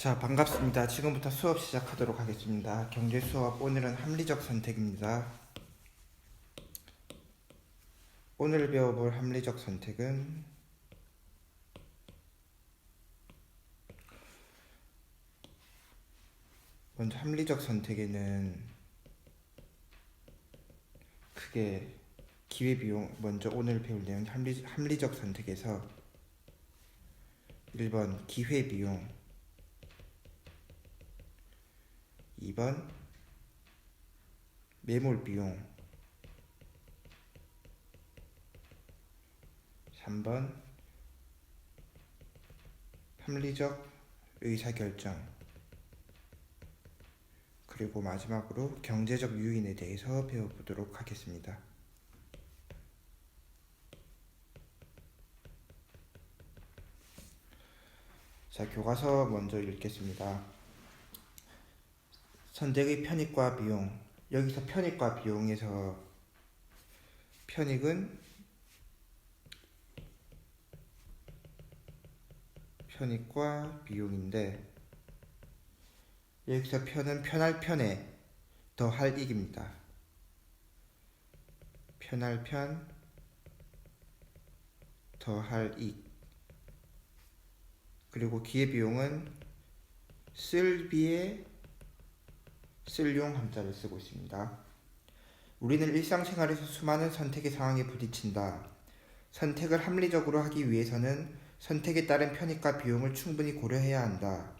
자, 반갑습니다. 지금부터 수업 시작하도록 하겠습니다. 경제 수업 오늘은 합리적 선택입니다. 오늘 배워볼 합리적 선택은 먼저 합리적 선택에는 크게 기회비용, 먼저 오늘 배울 내용 합리적 선택에서 1번 기회비용, 2번 매몰비용, 3번 합리적 의사결정, 그리고 마지막으로 경제적 요인에 대해서 배워보도록 하겠습니다. 자, 교과서 먼저 읽겠습니다. 선택의 편익과 비용. 여기서 편익과 비용에서 편익은 편익과 비용인데, 여기서 편은 편할 편에 더할 익입니다. 편할 편 더할 익. 그리고 기회비용은 쓸 비에 쓸용 함자를 쓰고 있습니다. 우리는 일상생활에서 수많은 선택의 상황에 부딪힌다. 선택을 합리적으로 하기 위해서는 선택에 따른 편익과 비용을 충분히 고려해야 한다.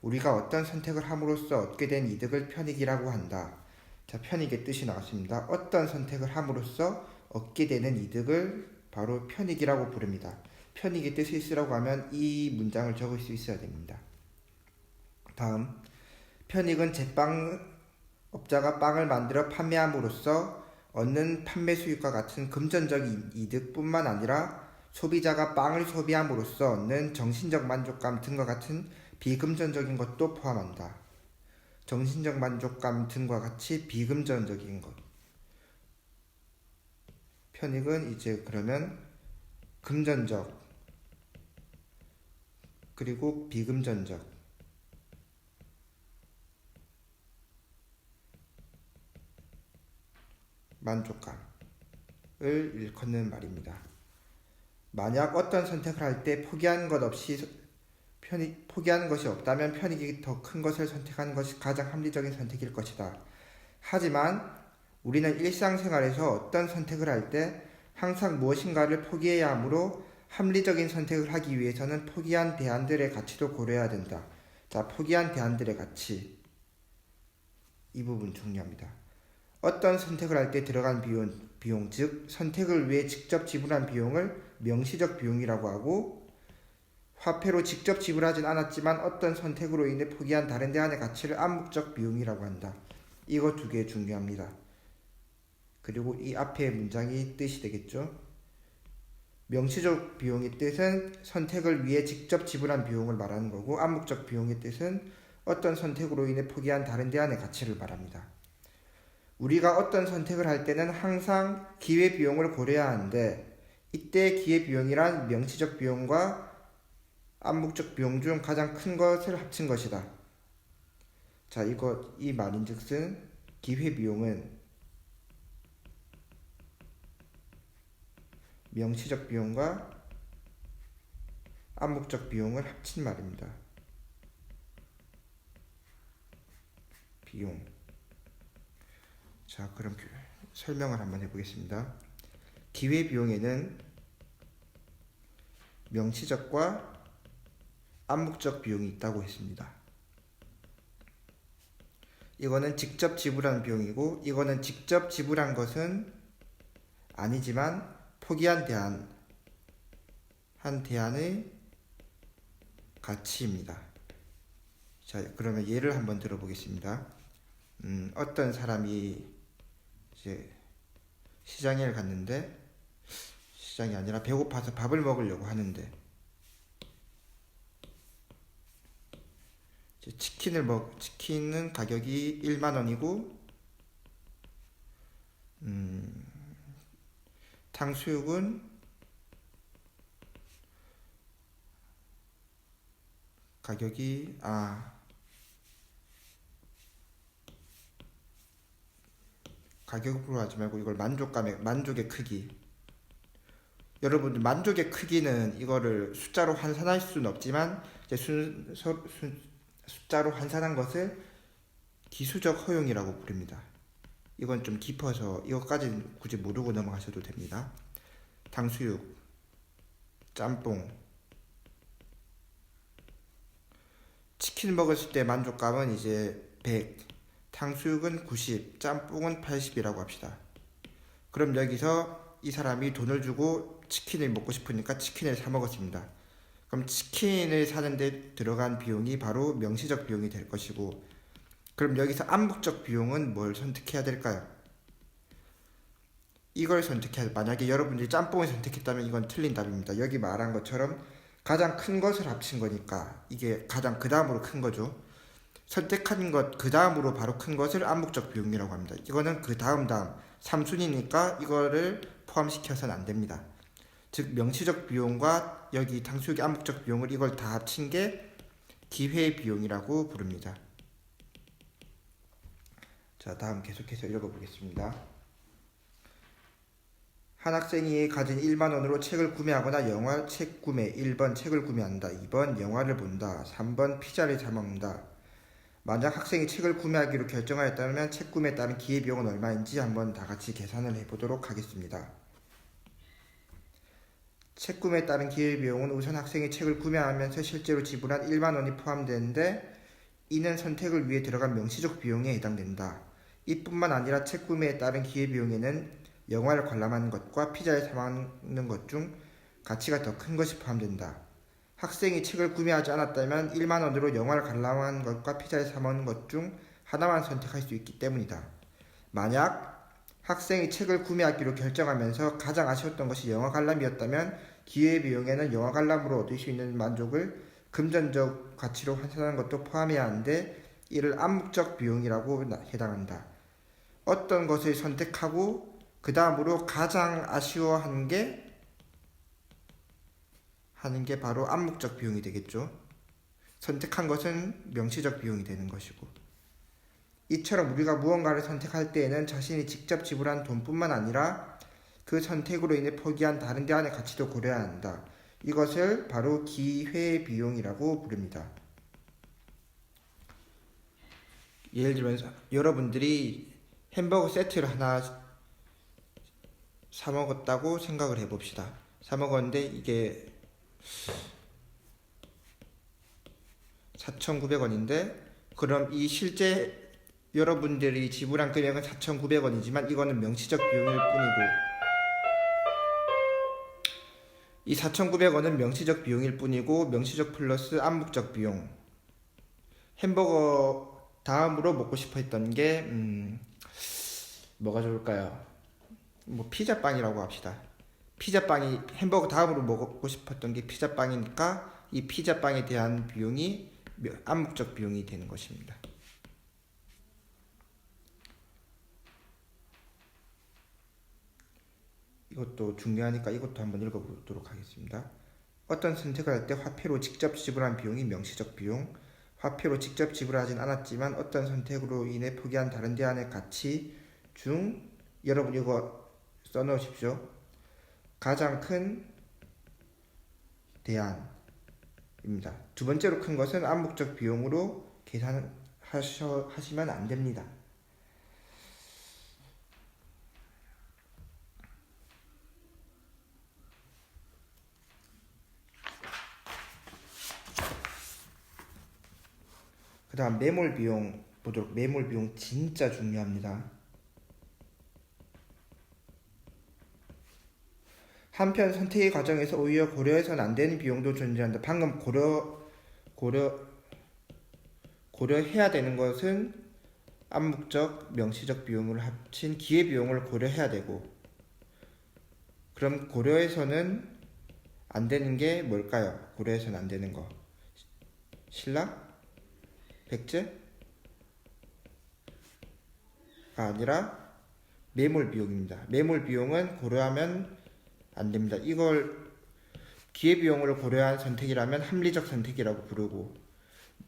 우리가 어떤 선택을 함으로써 얻게 된 이득을 편익이라고 한다. 자, 편익의 뜻이 나왔습니다. 어떤 선택을 함으로써 얻게 되는 이득을 바로 편익이라고 부릅니다. 편익의 뜻을 쓰라고 하면 이 문장을 적을 수 있어야 됩니다. 다음, 편익은 제빵업자가 빵을 만들어 판매함으로써 얻는 판매 수익과 같은 금전적 이득뿐만 아니라 소비자가 빵을 소비함으로써 얻는 정신적 만족감 등과 같은 비금전적인 것도 포함한다. 정신적 만족감 등과 같이 비금전적인 것. 편익은 이제 그러면 금전적 그리고 비금전적 만족감을 일컫는 말입니다. 만약 어떤 선택을 할 때 포기한 것이 없다면 편익이 더 큰 것을 선택하는 것이 가장 합리적인 선택일 것이다. 하지만 우리는 일상생활에서 어떤 선택을 할 때 항상 무엇인가를 포기해야 하므로 합리적인 선택을 하기 위해서는 포기한 대안들의 가치도 고려해야 된다. 자, 포기한 대안들의 가치. 이 부분 중요합니다. 어떤 선택을 할 때 들어간 비용, 즉 선택을 위해 직접 지불한 비용을 명시적 비용이라고 하고, 화폐로 직접 지불하진 않았지만 어떤 선택으로 인해 포기한 다른 대안의 가치를 암묵적 비용이라고 한다. 이거 두 개 중요합니다. 그리고 이 앞에 문장이 뜻이 되겠죠. 명시적 비용의 뜻은 선택을 위해 직접 지불한 비용을 말하는 거고, 암묵적 비용의 뜻은 어떤 선택으로 인해 포기한 다른 대안의 가치를 말합니다. 우리가 어떤 선택을 할 때는 항상 기회비용을 고려해야 하는데, 이때 기회비용이란 명시적 비용과 암묵적 비용 중 가장 큰 것을 합친 것이다. 자, 이 말인즉슨 기회비용은 명시적 비용과 암묵적 비용을 합친 말입니다. 비용. 자, 그럼 설명을 한번 해보겠습니다. 기회비용에는 명시적과 암묵적 비용이 있다고 했습니다. 이거는 직접 지불한 비용이고, 이거는 직접 지불한 것은 아니지만 포기한 대안의 가치입니다. 자, 그러면 예를 한번 들어보겠습니다. 어떤 사람이 이제 시장에 갔는데, 시장이 아니라 배고파서 밥을 먹으려고 하는데, 치킨은 가격이 1만원이고, 탕수육은 가격이 가격으로 하지 말고 이걸 만족의 크기. 여러분들 만족의 크기는 이거를 숫자로 환산할 수는 없지만 이제 숫자로 환산한 것을 기수적 허용이라고 부릅니다. 이건 좀 깊어서 이것까지는 굳이 모르고 넘어가셔도 됩니다. 탕수육, 짬뽕, 치킨 먹었을 때 만족감은 이제 100, 탕수육은 90, 짬뽕은 80이라고 합시다. 그럼 여기서 이 사람이 돈을 주고 치킨을 먹고 싶으니까 치킨을 사 먹었습니다. 그럼 치킨을 사는데 들어간 비용이 바로 명시적 비용이 될 것이고, 그럼 여기서 암묵적 비용은 뭘 선택해야 될까요? 이걸 만약에 여러분들이 짬뽕을 선택했다면 이건 틀린 답입니다. 여기 말한 것처럼 가장 큰 것을 합친 거니까 이게 가장 그 다음으로 큰 거죠. 선택한 것 그 다음으로 바로 큰 것을 암묵적 비용이라고 합니다. 이거는 그 다음 3순위니까 이거를 포함시켜서는 안 됩니다. 즉 명시적 비용과 여기 탕수육의 암묵적 비용을 이걸 다 합친 게 기회 비용이라고 부릅니다. 자, 다음 계속해서 읽어보겠습니다. 한 학생이 가진 1만 원으로 책을 구매하거나 책 구매 1번 책을 구매한다. 2번 영화를 본다. 3번 피자를 사 먹는다. 만약 학생이 책을 구매하기로 결정하였다면 책 구매에 따른 기회비용은 얼마인지 한번 다 같이 계산을 해보도록 하겠습니다. 책 구매에 따른 기회비용은 우선 학생이 책을 구매하면서 실제로 지불한 1만 원이 포함되는데 이는 선택을 위해 들어간 명시적 비용에 해당된다. 이뿐만 아니라 책 구매에 따른 기회비용에는 영화를 관람하는 것과 피자를 사 먹는 것 중 가치가 더 큰 것이 포함된다. 학생이 책을 구매하지 않았다면 1만 원으로 영화를 관람하는 것과 피자를 사 먹는 것 중 하나만 선택할 수 있기 때문이다. 만약 학생이 책을 구매하기로 결정하면서 가장 아쉬웠던 것이 영화 관람이었다면 기회비용에는 영화 관람으로 얻을 수 있는 만족을 금전적 가치로 환산하는 것도 포함해야 하는데 이를 암묵적 비용이라고 해당한다. 어떤 것을 선택하고 그 다음으로 가장 아쉬워하는 게 바로 암묵적 비용이 되겠죠. 선택한 것은 명시적 비용이 되는 것이고, 이처럼 우리가 무언가를 선택할 때에는 자신이 직접 지불한 돈뿐만 아니라 그 선택으로 인해 포기한 다른 대안의 가치도 고려해야 한다. 이것을 바로 기회비용이라고 부릅니다. 예를 들면 여러분들이 햄버거 세트를 하나 사 먹었다고 생각을 해봅시다. 사 먹었는데 이게 4,900원인데 그럼 이 실제 여러분들이 지불한 금액은 4,900원이지만 이거는 명시적 비용일 뿐이고, 이 4,900원은 명시적 비용일 뿐이고 명시적 플러스 암묵적 비용. 햄버거 다음으로 먹고 싶어 했던 게 뭐가 좋을까요? 피자빵이라고 합시다. 피자빵이 햄버거 다음으로 먹고 싶었던 게 피자빵이니까 이 피자빵에 대한 비용이 암묵적 비용이 되는 것입니다. 이것도 중요하니까 이것도 한번 읽어보도록 하겠습니다. 어떤 선택을 할 때 화폐로 직접 지불한 비용이 명시적 비용, 화폐로 직접 지불하진 않았지만 어떤 선택으로 인해 포기한 다른 대안의 가치 중, 여러분 이거 써놓으십시오. 가장 큰 대안입니다. 두 번째로 큰 것은 암묵적 비용으로 계산하시면 안 됩니다. 그 다음 매몰 비용 보도록. 매몰 비용 진짜 중요합니다. 한편 선택의 과정에서 오히려 고려해서는 안 되는 비용도 존재한다. 방금 고려해야 되는 것은 암묵적, 명시적 비용을 합친 기회비용을 고려해야 되고, 그럼 고려해서는 안 되는 게 뭘까요? 고려해서는 안 되는 거. 신라? 백제? 가 아니라 매몰 비용입니다. 매몰 비용은 고려하면 안 됩니다. 이걸 기회비용을 고려한 선택이라면 합리적 선택이라고 부르고,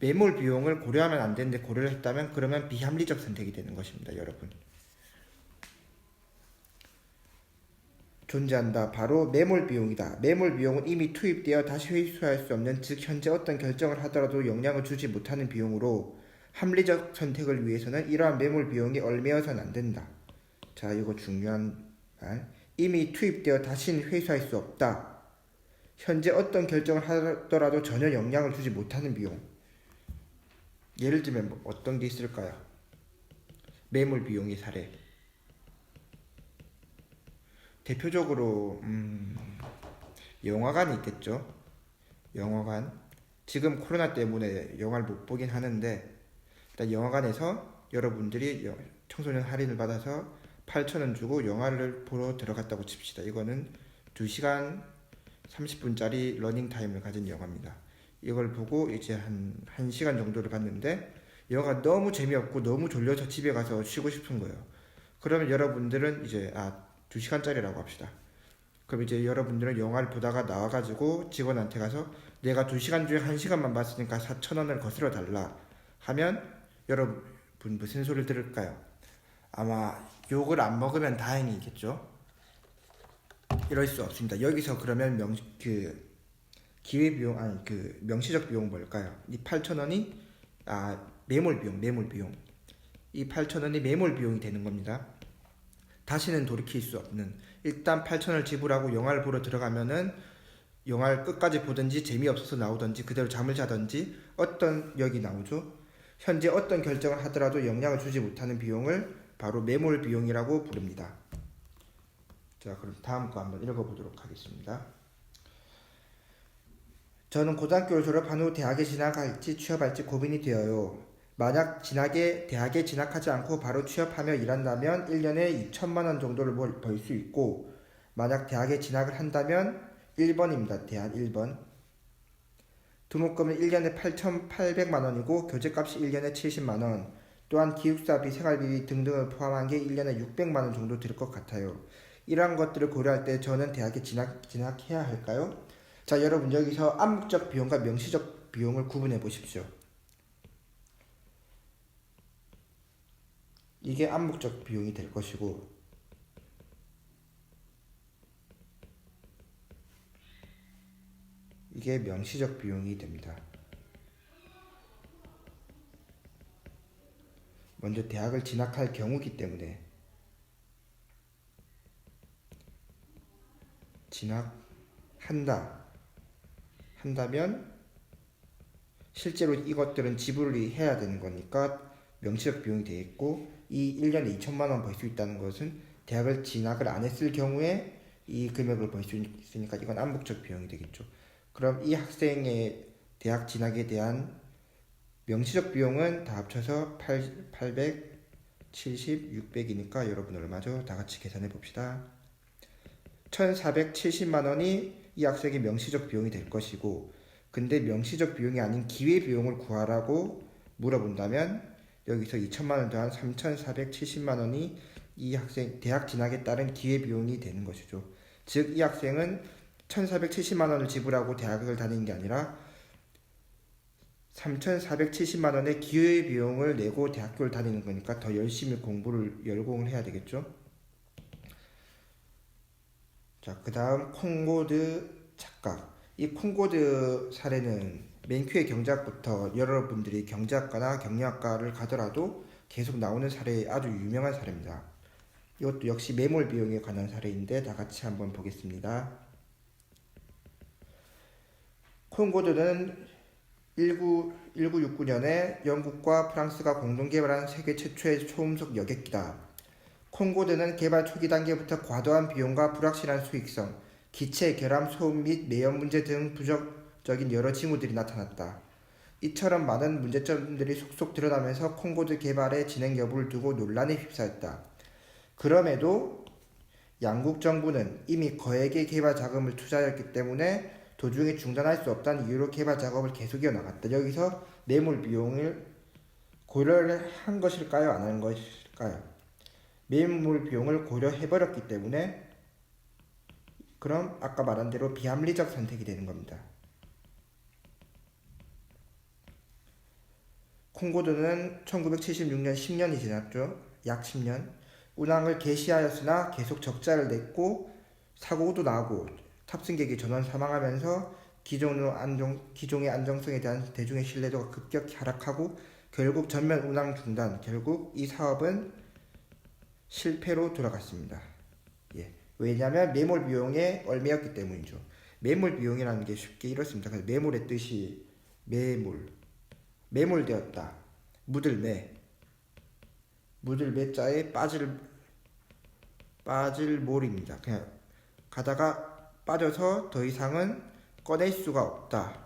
매몰 비용을 고려하면 안 되는데 고려를 했다면 그러면 비합리적 선택이 되는 것입니다, 여러분. 존재한다. 바로 매몰 비용이다. 매몰 비용은 이미 투입되어 다시 회수할 수 없는, 즉 현재 어떤 결정을 하더라도 영향을 주지 못하는 비용으로 합리적 선택을 위해서는 이러한 매몰 비용이 얽매여서는 안 된다. 자, 이거 중요한 말. 이미 투입되어 다시는 회수할 수 없다. 현재 어떤 결정을 하더라도 전혀 영향을 주지 못하는 비용. 예를 들면 뭐 어떤 게 있을까요? 매몰 비용의 사례. 대표적으로 영화관이 있겠죠. 영화관. 지금 코로나 때문에 영화를 못 보긴 하는데 일단 영화관에서 여러분들이 청소년 할인을 받아서 8,000원 주고 영화를 보러 들어갔다고 칩시다. 이거는 2시간 30분짜리 러닝타임을 가진 영화입니다. 이걸 보고 이제 한 1시간 정도를 봤는데 영화가 너무 재미없고 너무 졸려서 집에 가서 쉬고 싶은 거예요. 그러면 여러분들은 이제 2시간짜리라고 합시다. 그럼 이제 여러분들은 영화를 보다가 나와가지고 직원한테 가서 내가 2시간 중에 1시간만 봤으니까 4,000원을 거슬러 달라 하면 여러분 무슨 소리를 들을까요? 아마 욕을 안 먹으면 다행이겠죠. 이럴 수 없습니다. 여기서 그러면 기회비용, 명시적 비용 뭘까요? 이 8,000원이 매몰 비용. 이 8,000원이 매몰 비용이 되는 겁니다. 다시는 돌이킬 수 없는, 일단 8,000원을 지불하고 영화를 보러 들어가면은 영화를 끝까지 보든지 재미없어서 나오든지 그대로 잠을 자든지 어떤 역이 나오죠. 현재 어떤 결정을 하더라도 영향을 주지 못하는 비용을 바로 매몰 비용이라고 부릅니다. 자, 그럼 다음 거 한번 읽어보도록 하겠습니다. 저는 고등학교를 졸업한 후 대학에 진학할지 취업할지 고민이 되어요. 만약 대학에 진학하지 않고 바로 취업하며 일한다면 1년에 2천만 원 정도를 벌 수 있고, 만약 대학에 진학을 한다면 1번입니다. 대안 1번. 등록금은 1년에 8,800만 원이고 교재값이 1년에 70만 원, 또한 기숙사비, 생활비 등등을 포함한 게 1년에 600만 원 정도 들 것 같아요. 이러한 것들을 고려할 때 저는 대학에 진학해야 할까요? 자, 여러분 여기서 암묵적 비용과 명시적 비용을 구분해 보십시오. 이게 암묵적 비용이 될 것이고, 이게 명시적 비용이 됩니다. 먼저 대학을 진학할 경우이기 때문에 한다면 실제로 이것들은 지불이 해야 되는 거니까 명시적 비용이 되겠고, 이 1년에 2천만 원 벌 수 있다는 것은 대학을 진학을 안 했을 경우에 이 금액을 벌 수 있으니까 이건 암묵적 비용이 되겠죠. 그럼 이 학생의 대학 진학에 대한 명시적 비용은 다 합쳐서 870, 600이니까 여러분 얼마죠? 다 같이 계산해 봅시다. 1,470만 원이 이 학생의 명시적 비용이 될 것이고, 근데 명시적 비용이 아닌 기회 비용을 구하라고 물어본다면 여기서 2천만 원 더한 3,470만 원이 이 학생 대학 진학에 따른 기회 비용이 되는 것이죠. 즉 이 학생은 1,470만 원을 지불하고 대학을 다니는 게 아니라 3,470만 원의 기회 비용을 내고 대학교를 다니는 거니까 더 열심히 열공을 해야 되겠죠. 자, 그 다음 콩고드 착각. 이 콩고드 사례는 맨 큐의 경제학부터 여러분들이 경제학과나 경영학과를 가더라도 계속 나오는 사례의 아주 유명한 사례입니다. 이것도 역시 매몰 비용에 관한 사례인데 다 같이 한번 보겠습니다. 콩고드는 1969년에 영국과 프랑스가 공동 개발한 세계 최초의 초음속 여객기다. 콩고드는 개발 초기 단계부터 과도한 비용과 불확실한 수익성, 기체, 결함, 소음 및 매연 문제 등 부정적인 여러 징후들이 나타났다. 이처럼 많은 문제점들이 속속 드러나면서 콩고드 개발의 진행 여부를 두고 논란에 휩싸였다. 그럼에도 양국 정부는 이미 거액의 개발 자금을 투자했기 때문에 도중에 중단할 수 없다는 이유로 개발 작업을 계속 이어나갔다. 여기서 매몰 비용을 고려를 한 것일까요? 안 한 것일까요? 매몰 비용을 고려해버렸기 때문에 그럼 아까 말한 대로 비합리적 선택이 되는 겁니다. 콩고드는 1976년 10년이 지났죠. 약 10년. 운항을 개시하였으나 계속 적자를 냈고 사고도 나고 탑승객이 전원 사망하면서 기종의 안정성에 대한 대중의 신뢰도가 급격히 하락하고 결국 전면 운항 중단, 결국 이 사업은 실패로 돌아갔습니다. 예. 왜냐하면 매몰 비용에 얼매였기 때문이죠. 매몰 비용이라는 게 쉽게 이렇습니다. 그래서 매몰의 뜻이 매몰되었다. 묻을 매자에 빠질 몰입니다. 그냥 가다가 빠져서 더 이상은 꺼낼 수가 없다.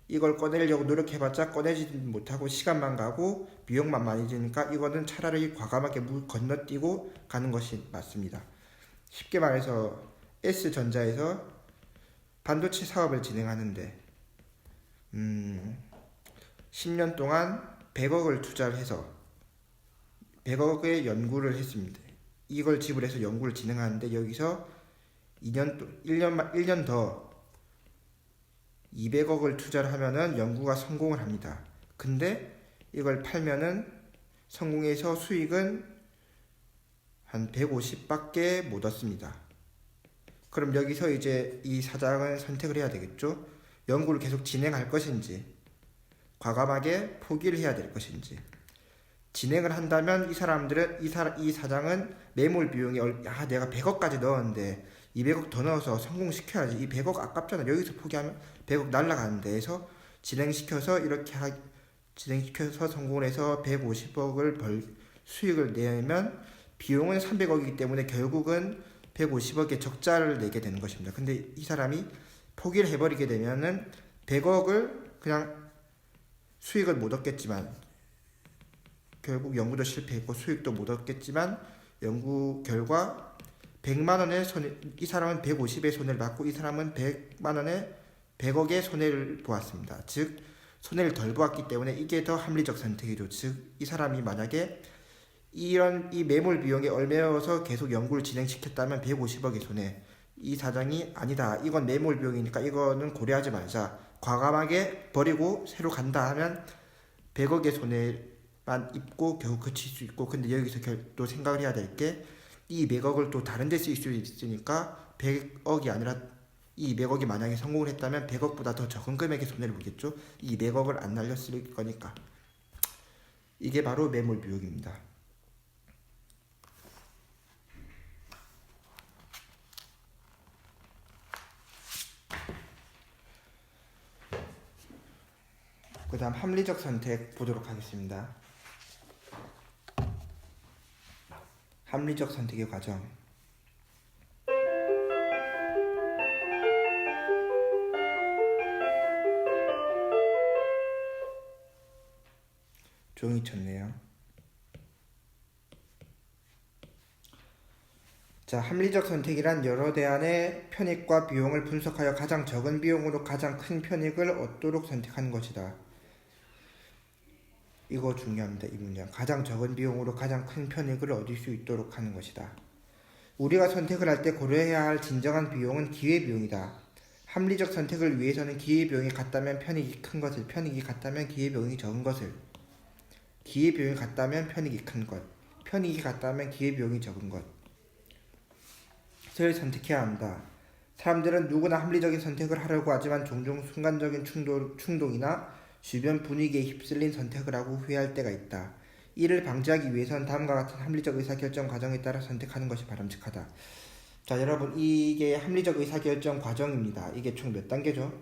이걸 꺼내려고 노력해봤자 꺼내지 못하고 시간만 가고 비용만 많이 드니까 이거는 차라리 과감하게 건너뛰고 가는 것이 맞습니다. 쉽게 말해서 S전자에서 반도체 사업을 진행하는데 10년 동안 100억을 투자를 해서 100억의 연구를 했습니다. 이걸 지불해서 연구를 진행하는데 여기서 1년 더 200억을 투자를 하면은 연구가 성공을 합니다. 근데 이걸 팔면은 성공해서 수익은 한 150밖에 못 얻습니다. 그럼 여기서 이제 이 사장은 선택을 해야 되겠죠. 연구를 계속 진행할 것인지 과감하게 포기를 해야 될 것인지. 진행을 한다면 이 사장은 매몰 비용이 내가 100억까지 넣었는데 200억 더 넣어서 성공시켜야지. 이 100억 아깝잖아. 여기서 포기하면 100억 날라가는데 해서 진행시켜서 성공을 해서 150억을 수익을 내면 비용은 300억이기 때문에 결국은 150억의 적자를 내게 되는 것입니다. 근데 이 사람이 포기를 해버리게 되면은 100억을 그냥 수익을 못 얻겠지만 결국 연구도 실패했고 수익도 못 얻겠지만 연구 결과 100만원의 이 사람은 150의 손해를 받고 이 사람은 100억의 손해를 보았습니다. 즉 손해를 덜 보았기 때문에 이게 더 합리적 선택이죠. 즉 이 사람이 만약에 이 매몰 비용에 얼매여서 계속 연구를 진행시켰다면 150억의 손해. 이 사장이 아니다. 이건 매몰 비용이니까 이거는 고려하지 말자. 과감하게 버리고 새로 간다 하면 100억의 손해만 입고 겨우 그칠 수 있고, 근데 여기서 또 생각을 해야 될 게 이 100억을 또 다른 데 쓸 수 있으니까 100억이 아니라 이 200억이 만약에 성공을 했다면 100억보다 더 적은 금액의 손해를 보겠죠. 이 100억을 안 날렸을 거니까. 이게 바로 매몰 비용입니다. 그 다음 합리적 선택 보도록 하겠습니다. 합리적 선택의 과정. 종이 쳤네요. 자, 합리적 선택이란 여러 대안의 편익과 비용을 분석하여 가장 적은 비용으로 가장 큰 편익을 얻도록 선택하는 것이다. 이거 중요합니다. 이 문장. 가장 적은 비용으로 가장 큰 편익을 얻을 수 있도록 하는 것이다. 우리가 선택을 할 때 고려해야 할 진정한 비용은 기회비용이다. 합리적 선택을 위해서는 기회비용이 같다면 편익이 큰 것을, 편익이 같다면 기회비용이 적은 것을, 기회비용이 같다면 편익이 큰 것, 편익이 같다면 기회비용이 적은 것을 선택해야 한다. 사람들은 누구나 합리적인 선택을 하려고 하지만 종종 순간적인 충동이나 주변 분위기에 휩쓸린 선택을 하고 후회할 때가 있다. 이를 방지하기 위해서는 다음과 같은 합리적 의사결정 과정에 따라 선택하는 것이 바람직하다. 자, 여러분, 이게 합리적 의사결정 과정입니다. 이게 총 몇 단계죠?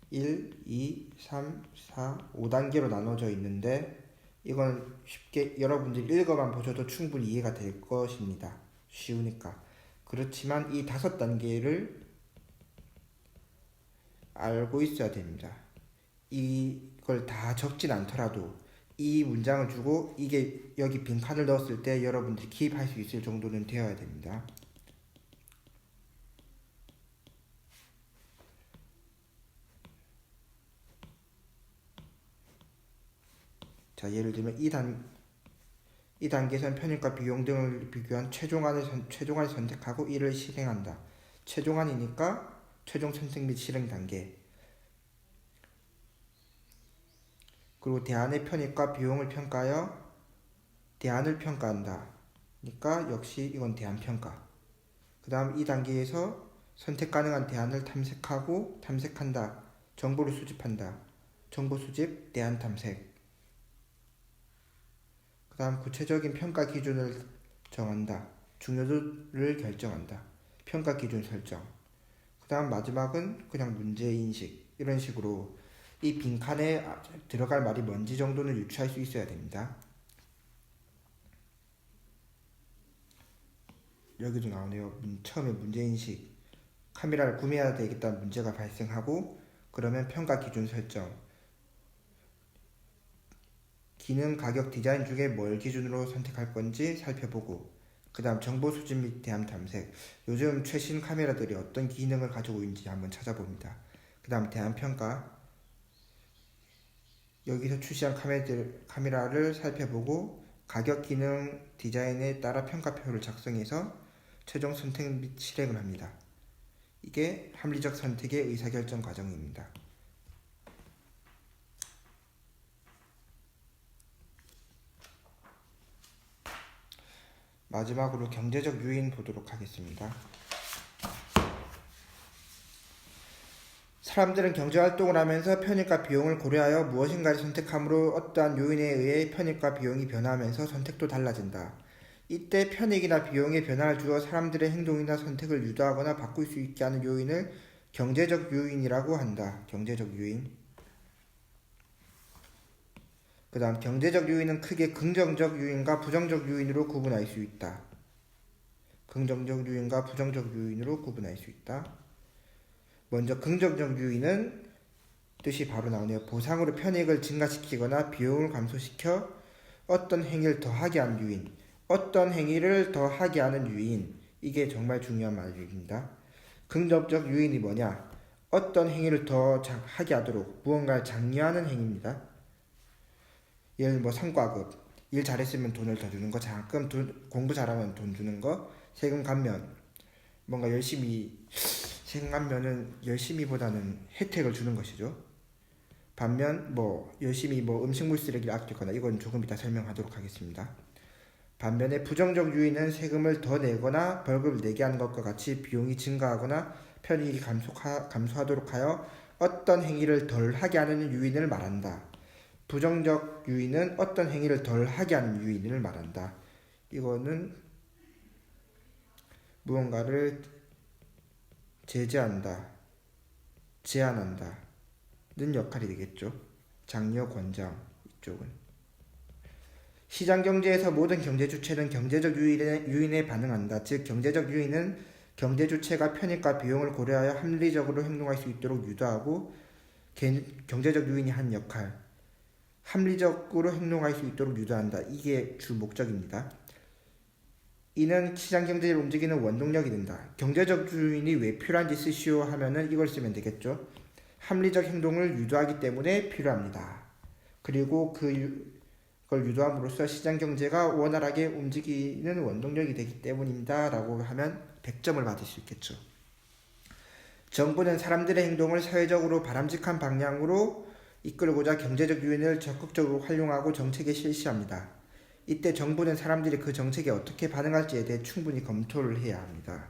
1, 2, 3, 4, 5단계로 나눠져 있는데 이건 쉽게 여러분들이 읽어만 보셔도 충분히 이해가 될 것입니다. 쉬우니까. 그렇지만 이 5단계를 알고 있어야 됩니다. 이걸 다 적진 않더라도 이 문장을 주고 이게 여기 빈칸을 넣었을 때 여러분들이 기입할 수 있을 정도는 되어야 됩니다. 자, 예를 들면 이 단계에서는 편익과 비용 등을 비교한 최종안을 선택하고 이를 실행한다. 최종안이니까 최종 선택 및 실행 단계. 그리고 대안의 편익과 비용을 평가하여 대안을 평가한다. 그러니까 역시 이건 대안평가. 그 다음 이 단계에서 선택 가능한 대안을 탐색한다. 정보를 수집한다. 정보 수집, 대안 탐색. 그 다음 구체적인 평가 기준을 정한다. 중요도를 결정한다. 평가 기준 설정. 그 다음 마지막은 그냥 문제인식. 이런 식으로 이 빈칸에 들어갈 말이 뭔지 정도는 유추할 수 있어야 됩니다. 여기도 나오네요. 처음에 문제인식. 카메라를 구매해야 되겠다는 문제가 발생하고 그러면 평가 기준 설정. 기능, 가격, 디자인 중에 뭘 기준으로 선택할 건지 살펴보고 그 다음 정보 수집 및 대안 탐색. 요즘 최신 카메라들이 어떤 기능을 가지고 있는지 한번 찾아봅니다. 그 다음 대안 평가. 여기서 출시한 카메라를 살펴보고 가격, 기능, 디자인에 따라 평가표를 작성해서 최종 선택 및 실행을 합니다. 이게 합리적 선택의 의사결정 과정입니다. 마지막으로 경제적 요인 보도록 하겠습니다. 사람들은 경제활동을 하면서 편익과 비용을 고려하여 무엇인가를 선택하므로 어떠한 요인에 의해 편익과 비용이 변화하면서 선택도 달라진다. 이때 편익이나 비용에 변화를 주어 사람들의 행동이나 선택을 유도하거나 바꿀 수 있게 하는 요인을 경제적 요인이라고 한다. 경제적 요인. 그 다음 경제적 요인은 크게 긍정적 요인과 부정적 요인으로 구분할 수 있다. 긍정적 요인과 부정적 요인으로 구분할 수 있다. 먼저 긍정적 요인은 뜻이 바로 나오네요. 보상으로 편익을 증가시키거나 비용을 감소시켜 어떤 행위를 더하게 하는 요인. 어떤 행위를 더하게 하는 요인. 이게 정말 중요한 말입니다. 긍정적 요인이 뭐냐? 어떤 행위를 더 하게 하도록 무언가를 장려하는 행위입니다. 예를 뭐 성과급, 일 잘했으면 돈을 더 주는 거, 장학금, 공부 잘하면 돈 주는 거, 세금 감면, 뭔가 세금 감면은 열심히보다는 혜택을 주는 것이죠. 반면 열심히 음식물 쓰레기를 아끼거나, 이건 조금 이따 설명하도록 하겠습니다. 반면에 부정적 요인은 세금을 더 내거나 벌금을 내게 하는 것과 같이 비용이 증가하거나 편익이 감소하도록 하여 어떤 행위를 덜 하게 하는 요인을 말한다. 부정적 요인은 어떤 행위를 덜 하게 하는 요인을 말한다. 이거는 무언가를 제재한다, 제한한다는 역할이 되겠죠. 장려, 권장 이쪽은. 시장경제에서 모든 경제 주체는 경제적 요인에 반응한다. 즉 경제적 요인은 경제 주체가 편익과 비용을 고려하여 합리적으로 행동할 수 있도록 유도하고 경제적 요인이 한 역할. 합리적으로 행동할 수 있도록 유도한다. 이게 주 목적입니다. 이는 시장경제를 움직이는 원동력이 된다. 경제적 요인이 왜 필요한지 쓰시오 하면은 이걸 쓰면 되겠죠. 합리적 행동을 유도하기 때문에 필요합니다. 그리고 그걸 유도함으로써 시장경제가 원활하게 움직이는 원동력이 되기 때문입니다. 라고 하면 100점을 받을 수 있겠죠. 정부는 사람들의 행동을 사회적으로 바람직한 방향으로 이끌고자 경제적 요인을 적극적으로 활용하고 정책에 실시합니다. 이때 정부는 사람들이 그 정책에 어떻게 반응할지에 대해 충분히 검토를 해야 합니다.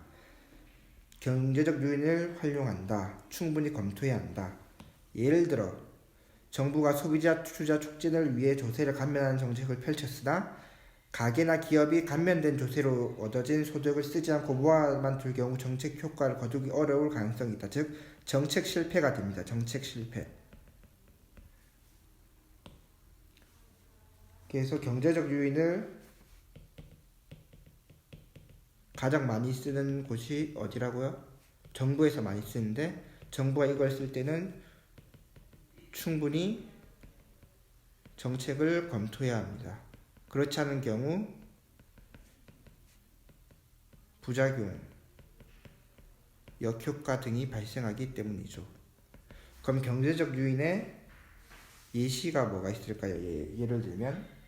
경제적 요인을 활용한다. 충분히 검토해야 한다. 예를 들어 정부가 소비자 투자 촉진을 위해 조세를 감면하는 정책을 펼쳤으나 가게나 기업이 감면된 조세로 얻어진 소득을 쓰지 않고 모아만 둘 경우 정책 효과를 거두기 어려울 가능성이 있다. 즉 정책 실패가 됩니다. 정책 실패. 그래서 경제적 요인을 가장 많이 쓰는 곳이 어디라고요? 정부에서 많이 쓰는데 정부가 이걸 쓸 때는 충분히 정책을 검토해야 합니다. 그렇지 않은 경우 부작용, 역효과 등이 발생하기 때문이죠. 그럼 경제적 요인의 예시가 뭐가 있을까요? 예를 들면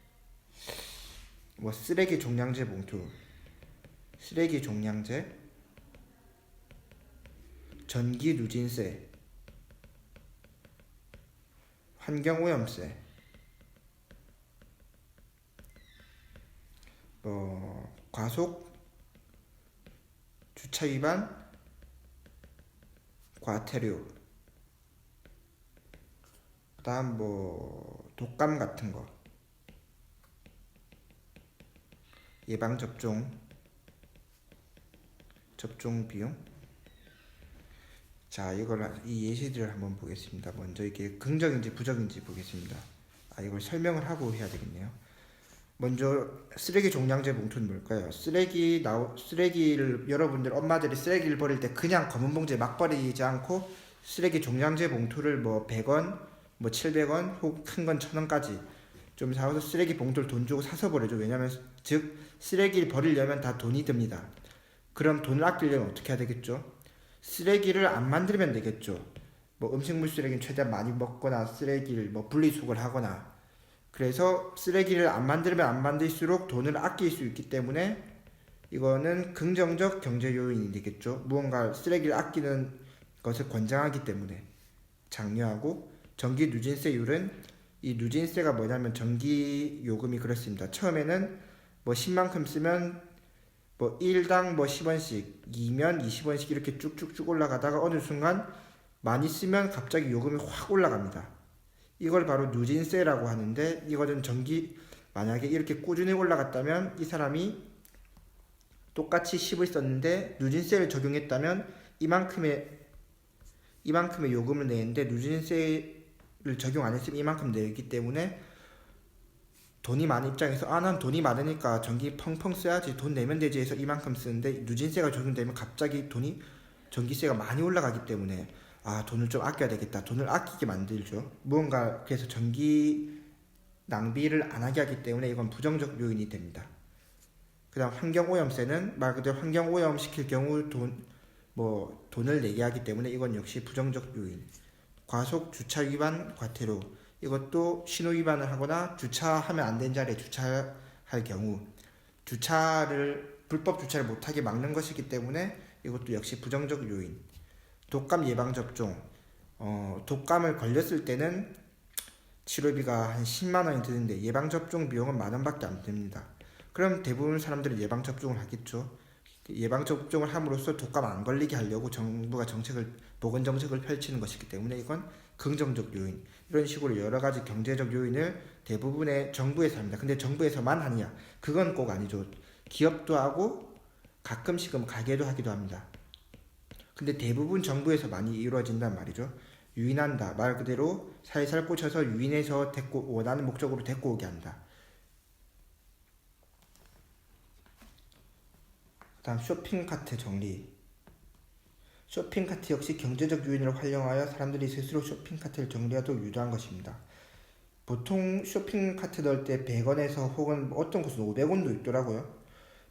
쓰레기 종량제 봉투, 쓰레기 종량제, 전기 누진세, 환경오염세, 과속, 주차 위반, 과태료. 그다음 뭐 독감 같은 거, 예방 접종 비용. 자, 이 예시들을 한번 보겠습니다. 먼저 이게 긍정인지 부정인지 보겠습니다. 이걸 설명을 하고 해야 되겠네요. 먼저 쓰레기 종량제 봉투는 뭘까요? 쓰레기를 여러분들 엄마들이 쓰레기를 버릴 때 그냥 검은 봉지에 막 버리지 않고 쓰레기 종량제 봉투를 뭐 100원, 뭐 700원, 혹 큰 건 1000원까지 좀 사서 쓰레기 봉투를 돈 주고 사서 버려줘. 왜냐면 즉 쓰레기를 버리려면 다 돈이 듭니다. 그럼 돈을 아끼려면 어떻게 해야 되겠죠? 쓰레기를 안 만들면 되겠죠. 뭐 음식물 쓰레기는 최대한 많이 먹거나 쓰레기를 뭐 분리수거를 하거나. 그래서 쓰레기를 안 만들면 안 만들수록 돈을 아낄 수 있기 때문에 이거는 긍정적 경제 요인이 되겠죠. 무언가 쓰레기를 아끼는 것을 권장하기 때문에. 장려하고, 전기 누진세율은, 이 누진세가 뭐냐면 전기 요금이 그렇습니다. 처음에는 뭐 10만큼 쓰면 뭐 1당 뭐 10원씩, 2면 20원씩 이렇게 쭉쭉쭉 올라가다가 어느 순간 많이 쓰면 갑자기 요금이 확 올라갑니다. 이걸 바로 누진세라고 하는데, 이거는 만약에 이렇게 꾸준히 올라갔다면 이 사람이 똑같이 10을 썼는데 누진세를 적용했다면 이만큼의 요금을 내는데 누진세를 적용 안 했으면 이만큼 내기 때문에 돈이 많은 입장에서 난 돈이 많으니까 전기 펑펑 써야지, 돈 내면 되지 해서 이만큼 쓰는데 누진세가 적용되면 갑자기 전기세가 많이 올라가기 때문에 돈을 좀 아껴야 되겠다, 돈을 아끼게 만들죠. 무언가 그래서 전기 낭비를 안 하게 하기 때문에 이건 부정적 요인이 됩니다. 그 다음 환경오염세는 말 그대로 환경오염 시킬 경우 돈을 내게 하기 때문에 이건 역시 부정적 요인. 과속, 주차 위반, 과태료. 이것도 신호 위반을 하거나 주차하면 안 되는 자리에 주차할 경우 불법 주차를 못하게 막는 것이기 때문에 이것도 역시 부정적 요인. 독감 예방접종. 독감을 걸렸을 때는 치료비가 한 10만 원이 드는데 예방접종 비용은 만 원밖에 안 됩니다. 그럼 대부분 사람들은 예방접종을 하겠죠. 예방접종을 함으로써 독감 안 걸리게 하려고 정부가 보건정책을 펼치는 것이기 때문에 이건 긍정적 요인. 이런 식으로 여러 가지 경제적 요인을 대부분의 정부에서 합니다. 근데 정부에서만 하느냐? 그건 꼭 아니죠. 기업도 하고 가끔씩은 가게도 하기도 합니다. 근데 대부분 정부에서 많이 이루어진단 말이죠. 유인한다. 말 그대로 살살 꽂혀서 유인해서 원하는 목적으로 데리고 오게 한다. 다음 쇼핑카트 정리. 쇼핑카트 역시 경제적 요인을 활용하여 사람들이 스스로 쇼핑카트를 정리하도록 유도한 것입니다. 보통 쇼핑카트 넣을 때 100원에서 혹은 어떤 곳은 500원도 있더라고요.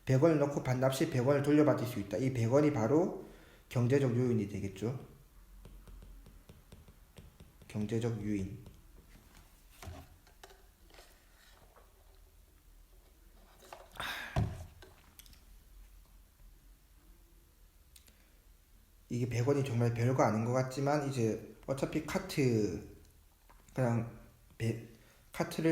100원을 넣고 반납 시 100원을 돌려받을 수 있다. 이 100원이 바로 경제적 요인이 되겠죠. 경제적 요인. 이게 100원이 정말 별거 아닌 것 같지만 이제 어차피 카트를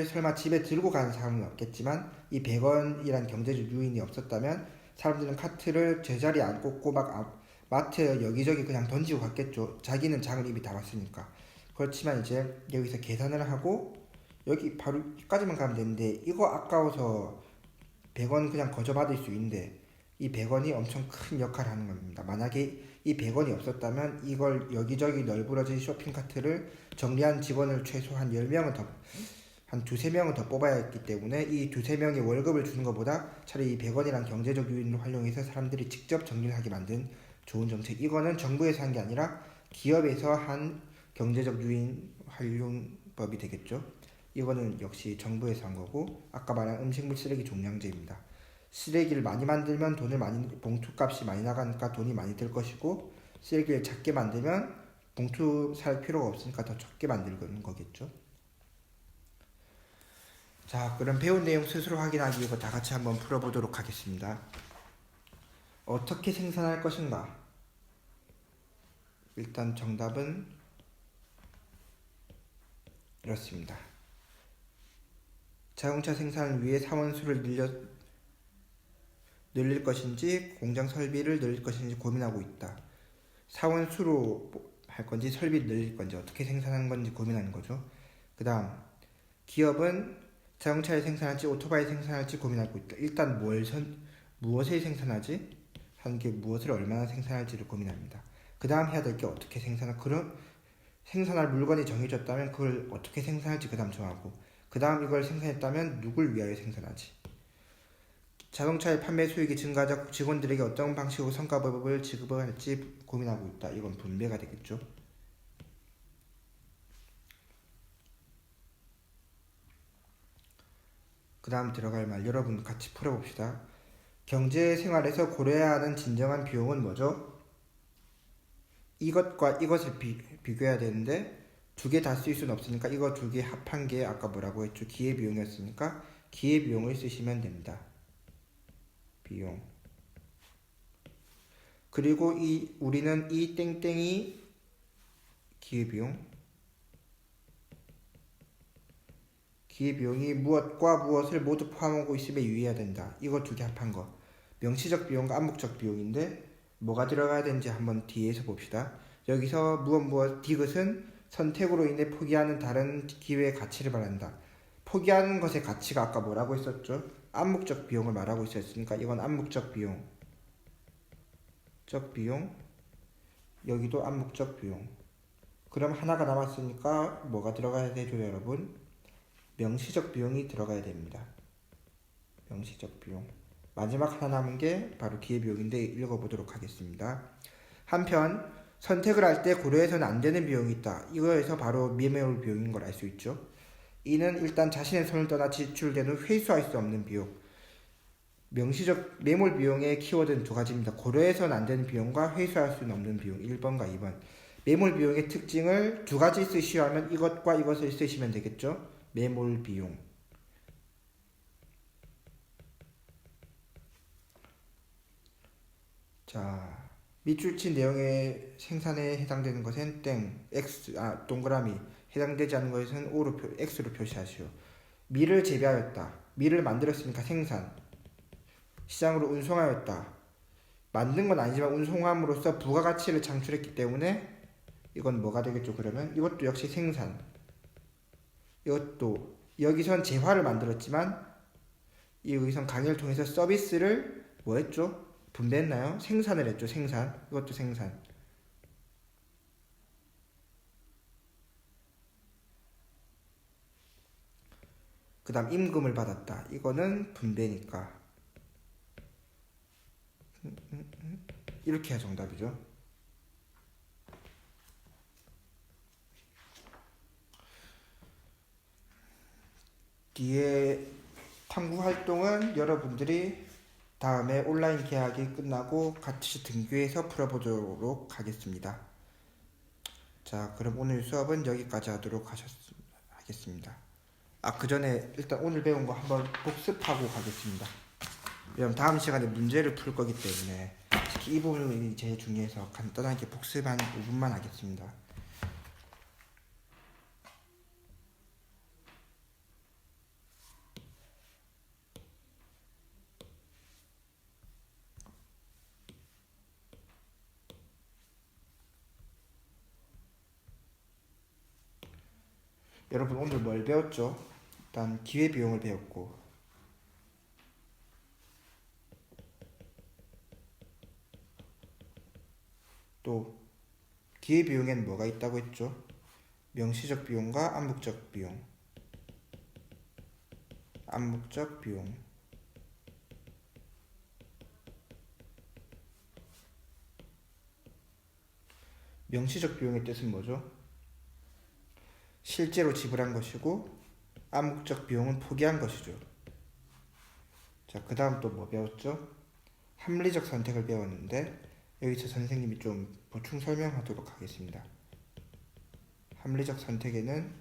설마 집에 들고 가는 사람은 없겠지만 이 100원이란 경제적 요인이 없었다면 사람들은 카트를 제자리에 안 꽂고 막 마트 여기저기 그냥 던지고 갔겠죠. 자기는 장을 이미 담았으니까. 그렇지만 이제 여기서 계산을 하고 여기 바로 여기까지만 가면 되는데 이거 아까워서 100원 그냥 거저 받을 수 있는데 이 100원이 엄청 큰 역할을 하는 겁니다. 만약에 이 100원이 없었다면 이걸 여기저기 널브러진 쇼핑카트를 정리한 직원을 최소 한 10명은 한 2-3명은 더 뽑아야 했기 때문에 이 2-3명의 월급을 주는 것보다 차라리 이 100원이란 경제적 요인을 활용해서 사람들이 직접 정리를 하게 만든 좋은 정책. 이거는 정부에서 한 게 아니라 기업에서 한 경제적 요인 활용법이 되겠죠. 이거는 역시 정부에서 한 거고, 아까 말한 음식물 쓰레기 종량제입니다. 쓰레기를 많이 만들면 봉투값이 많이 나가니까 돈이 많이 들 것이고, 쓰레기를 작게 만들면 봉투 살 필요가 없으니까 더 적게 만들는 거겠죠. 자, 그럼 배운 내용 스스로 확인하기 위해서 다 같이 한번 풀어보도록 하겠습니다. 어떻게 생산할 것인가? 일단 정답은 이렇습니다. 자동차 생산을 위해 사원 수를 늘릴 것인지 공장 설비를 늘릴 것인지 고민하고 있다. 사원 수로 할 건지 설비 늘릴 건지 어떻게 생산하는 건지 고민하는 거죠. 그 다음 기업은 자동차를 생산할지 오토바이 생산할지 고민하고 있다. 일단 무엇을 생산하지? 하는 게 무엇을 얼마나 생산할지를 고민합니다. 그 다음 해야 될 게 어떻게 그런 생산할 물건이 정해졌다면 그걸 어떻게 생산할지 그 다음 정하고 그 다음 이걸 생산했다면 누굴 위하여 생산하지? 자동차의 판매 수익이 증가하자 직원들에게 어떤 방식으로 성과급을 지급할지 고민하고 있다. 이건 분배가 되겠죠. 그 다음 들어갈 말 여러분 같이 풀어봅시다. 경제 생활에서 고려해야 하는 진정한 비용은 뭐죠? 이것과 이것을 비교해야 되는데 두 개 다 쓸 수는 없으니까 이거 두 개 합한 게 아까 뭐라고 했죠? 기회비용이었으니까 기회비용을 쓰시면 됩니다. 비용. 그리고 우리는 이 땡땡이 기회비용이 무엇과 무엇을 모두 포함하고 있음에 유의해야 된다. 이거 두 개 합한 거. 명시적 비용과 암묵적 비용인데 뭐가 들어가야 되는지 한번 뒤에서 봅시다. 여기서 무엇 디귿은 선택으로 인해 포기하는 다른 기회의 가치를 말한다. 포기하는 것의 가치가 아까 뭐라고 했었죠? 암묵적 비용을 말하고 있었으니까 이건 암묵적 비용. 여기도 암묵적 비용. 그럼 하나가 남았으니까 뭐가 들어가야 되죠, 여러분? 명시적 비용이 들어가야 됩니다. 명시적 비용. 마지막 하나 남은 게 바로 기회비용인데 읽어보도록 하겠습니다. 한편 선택을 할 때 고려해서는 안 되는 비용이 있다. 이거에서 바로 매몰 비용인 걸 알 수 있죠. 이는 일단 자신의 손을 떠나 지출되는 회수할 수 없는 비용. 명시적 매몰 비용의 키워드는 두 가지입니다. 고려해서는 안 되는 비용과 회수할 수는 없는 비용. 1번과 2번. 매몰 비용의 특징을 두 가지 쓰시려 하면 이것과 이것을 쓰시면 되겠죠. 매몰 비용. 자, 밑줄친 내용의 생산에 해당되는 것은 땡, X, 동그라미. 해당되지 않는 것은 X로 표시하시오. 밀을 재배하였다. 밀을 만들었으니까 생산. 시장으로 운송하였다. 만든 건 아니지만 운송함으로써 부가가치를 창출했기 때문에 이건 뭐가 되겠죠? 그러면 이것도 역시 생산. 이것도 여기선 재화를 만들었지만 여기선 강의를 통해서 서비스를 뭐 했죠? 분배했나요? 생산을 했죠. 생산. 이것도 생산. 그 다음 임금을 받았다. 이거는 분배니까 이렇게 해야 정답이죠. 뒤에 탐구 활동은 여러분들이 다음에 온라인 계약이 끝나고 같이 등교해서 풀어보도록 하겠습니다. 자, 그럼 오늘 수업은 여기까지 하도록 하겠습니다. 그 전에 일단 오늘 배운 거 한번 복습하고 가겠습니다. 왜냐면 다음 시간에 문제를 풀 거기 때문에 특히 이 부분이 제일 중요해서 간단하게 복습 한 5분만 하겠습니다. 여러분 오늘 뭘 배웠죠? 일단 기회비용을 배웠고 또 기회비용에는 뭐가 있다고 했죠? 명시적 비용과 암묵적 비용. 명시적 비용의 뜻은 뭐죠? 실제로 지불한 것이고 암묵적 비용은 포기한 것이죠. 자, 그 다음 또 뭐 배웠죠? 합리적 선택을 배웠는데 여기서 선생님이 좀 보충 설명하도록 하겠습니다. 합리적 선택에는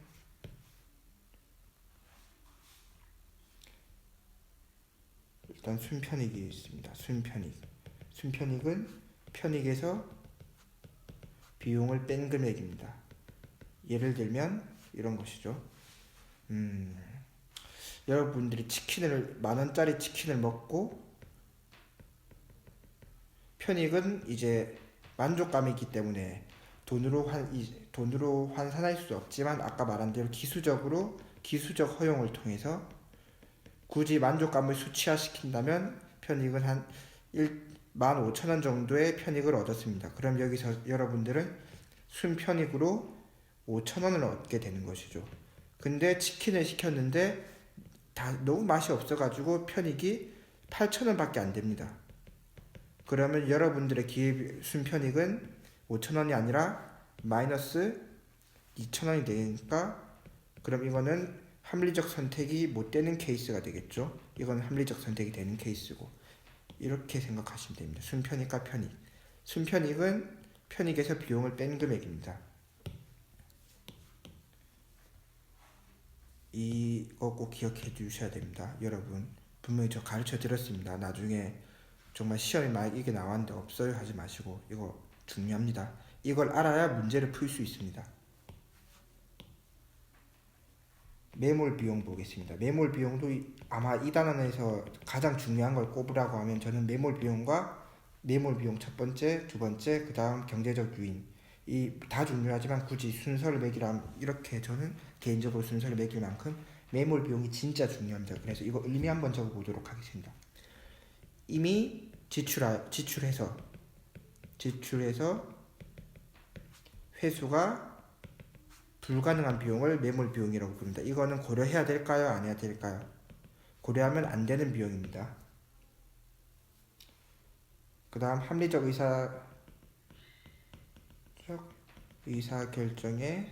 일단 순편익이 있습니다. 순편익은 편익에서 비용을 뺀 금액입니다. 예를 들면 이런 것이죠. 여러분들이 10,000원짜리 치킨을 먹고 편익은 이제 만족감이 있기 때문에 돈으로 환산할 수 없지만 아까 말한 대로 기수적 허용을 통해서 굳이 만족감을 수치화시킨다면 편익은 한 15,000원 정도의 편익을 얻었습니다. 그럼 여기서 여러분들은 순편익으로 5,000원을 얻게 되는 것이죠. 근데 치킨을 시켰는데 너무 맛이 없어가지고 편익이 8,000원밖에 안 됩니다. 그러면 여러분들의 순편익은 5,000원이 아니라 마이너스 2,000원이 되니까 그럼 이거는 합리적 선택이 못 되는 케이스가 되겠죠. 이건 합리적 선택이 되는 케이스고 이렇게 생각하시면 됩니다. 순편익과 편익. 순편익은 편익에서 비용을 뺀 금액입니다. 이거 꼭 기억해 두셔야 됩니다. 여러분 분명히 저 가르쳐 드렸습니다. 나중에 정말 시험에 만약 이게 나왔는데 없어요 하지 마시고 이거 중요합니다. 이걸 알아야 문제를 풀 수 있습니다. 매몰 비용 보겠습니다. 매몰 비용도 아마 이 단원에서 가장 중요한 걸 꼽으라고 하면 저는 매몰 비용과 매몰 비용 첫 번째, 두 번째, 그 다음 경제적 유인 이 다 중요하지만 굳이 순서를 매기라면 이렇게 저는 개인적으로 순서를 매길 만큼 매몰 비용이 진짜 중요합니다. 그래서 이거 의미 한번 적어보도록 하겠습니다. 이미 지출해서 회수가 불가능한 비용을 매몰 비용이라고 부릅니다. 이거는 고려해야 될까요? 안 해야 될까요? 고려하면 안 되는 비용입니다. 그 다음 합리적 의사결정의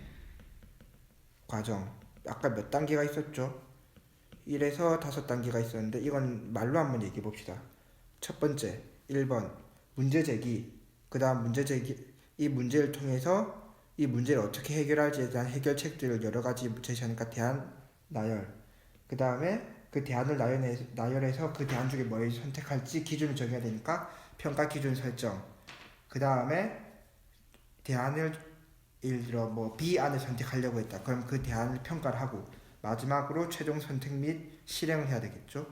과정. 아까 몇 단계가 있었죠? 1에서 5단계가 있었는데 이건 말로 한번 얘기해 봅시다. 첫 번째, 1번 문제 제기. 그 다음 이 문제를 통해서 이 문제를 어떻게 해결할지에 대한 해결책들을 여러 가지 제시하니까 대안 나열. 그 다음에 그 대안을 나열해서 그 대안 중에 뭘 선택할지 기준을 정해야 되니까 평가 기준 설정. 그 다음에 대안을 예를 들어 뭐 B안을 선택하려고 했다. 그럼 그 대안을 평가를 하고 마지막으로 최종 선택 및 실행을 해야 되겠죠.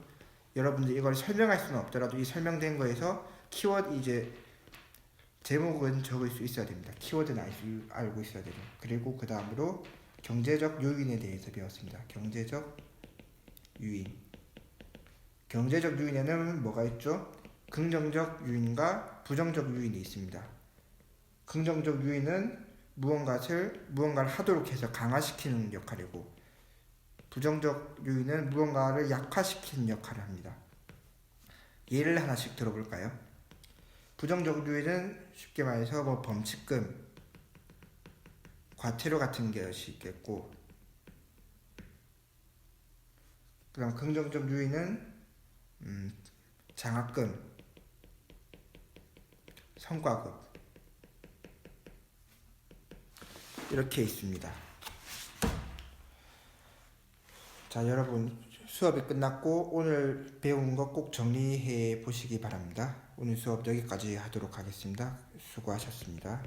여러분들 이걸 설명할 수는 없더라도 이 설명된 거에서 키워드 이제 제목은 적을 수 있어야 됩니다. 키워드는 알고 있어야 되고 그리고 그 다음으로 경제적 요인에 대해서 배웠습니다. 경제적 유인에는 뭐가 있죠? 긍정적 유인과 부정적 유인이 있습니다. 긍정적 유인은 무언가를 하도록 해서 강화시키는 역할이고 부정적 유인은 무언가를 약화시키는 역할을 합니다. 예를 하나씩 들어볼까요? 부정적 유인은 쉽게 말해서 뭐 범칙금, 과태료 같은 것이 있겠고 그 다음 긍정적 유인은 장학금, 성과급 이렇게 있습니다. 자, 여러분 수업이 끝났고 오늘 배운 거 꼭 정리해 보시기 바랍니다. 오늘 수업 여기까지 하도록 하겠습니다. 수고하셨습니다.